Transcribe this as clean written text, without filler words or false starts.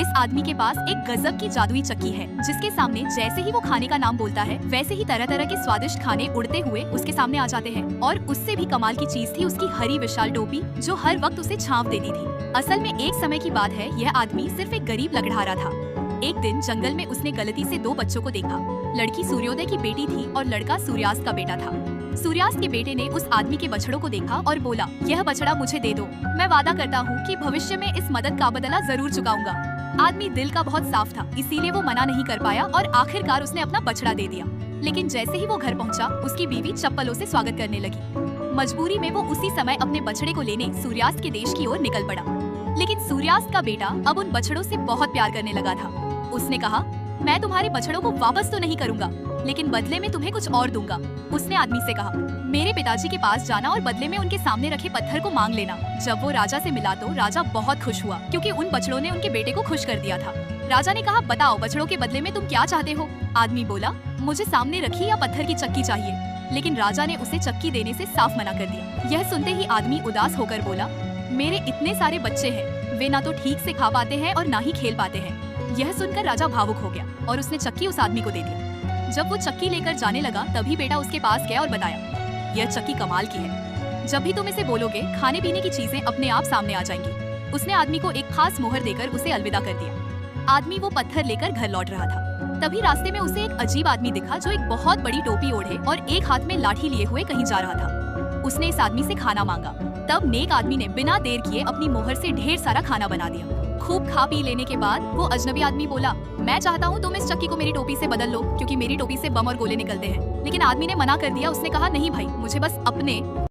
इस आदमी के पास एक गजब की जादुई चक्की है, जिसके सामने जैसे ही वो खाने का नाम बोलता है वैसे ही तरह तरह के स्वादिष्ट खाने उड़ते हुए उसके सामने आ जाते हैं। और उससे भी कमाल की चीज थी उसकी हरी विशाल टोपी, जो हर वक्त उसे छांव देती थी। असल में एक समय की बात है, यह आदमी सिर्फ एक गरीब लकड़हारा था। एक दिन जंगल में उसने गलती से दो बच्चों को देखा। लड़की सूर्योदय की बेटी थी और लड़का सूर्यास्त का बेटा था। सूर्यास्त के बेटे ने उस आदमी के बछड़ों को देखा और बोला, यह बछड़ा मुझे दे दो, मैं वादा करता हूँ कि भविष्य में इस मदद का बदला जरूर चुकाऊंगा। आदमी दिल का बहुत साफ था, इसीलिए वो मना नहीं कर पाया और आखिरकार उसने अपना बछड़ा दे दिया। लेकिन जैसे ही वो घर पहुंचा, उसकी बीवी चप्पलों से स्वागत करने लगी। मजबूरी में वो उसी समय अपने बछड़े को लेने सूर्यास्त के देश की ओर निकल पड़ा। लेकिन सूर्यास्त का बेटा अब उन बछड़ों से बहुत प्यार करने लगा था। उसने कहा, मैं तुम्हारे बछड़ों को वापस तो नहीं करूंगा, लेकिन बदले में तुम्हें कुछ और दूंगा। उसने आदमी से कहा, मेरे पिताजी के पास जाना और बदले में उनके सामने रखे पत्थर को मांग लेना। जब वो राजा से मिला तो राजा बहुत खुश हुआ, क्योंकि उन बछड़ों ने उनके बेटे को खुश कर दिया था। राजा ने कहा, बताओ बछड़ों के बदले में तुम क्या चाहते हो? आदमी बोला, मुझे सामने रखी या पत्थर की चक्की चाहिए। लेकिन राजा ने उसे चक्की देने से साफ मना कर दिया। यह सुनते ही आदमी उदास होकर बोला, मेरे इतने सारे बच्चे हैं, वे ना तो ठीक से खा पाते हैं और ना ही खेल पाते हैं। यह सुनकर राजा भावुक हो गया और उसने चक्की उस आदमी को दे दिया। जब वो चक्की लेकर जाने लगा, तभी बेटा उसके पास गया और बताया, यह चक्की कमाल की है, जब भी तुम इसे बोलोगे खाने पीने की चीजें अपने आप सामने आ जाएंगी। उसने आदमी को एक खास मोहर देकर उसे अलविदा कर दिया। आदमी वो पत्थर लेकर घर लौट रहा था। तभी रास्ते में उसे एक अजीब आदमी दिखा, जो एक बहुत बड़ी टोपी ओढ़े और एक हाथ में लाठी लिए हुए कहीं जा रहा था। उसने इस आदमी से खाना मांगा। तब नेक आदमी ने बिना देर किए अपनी मोहर से ढेर सारा खाना बना दिया। खूब खा पी लेने के बाद वो अजनबी आदमी बोला, मैं चाहता हूँ तुम इस चक्की को मेरी टोपी से बदल लो, क्योंकि मेरी टोपी से बम और गोले निकलते हैं। लेकिन आदमी ने मना कर दिया। उसने कहा, नहीं भाई, मुझे बस अपने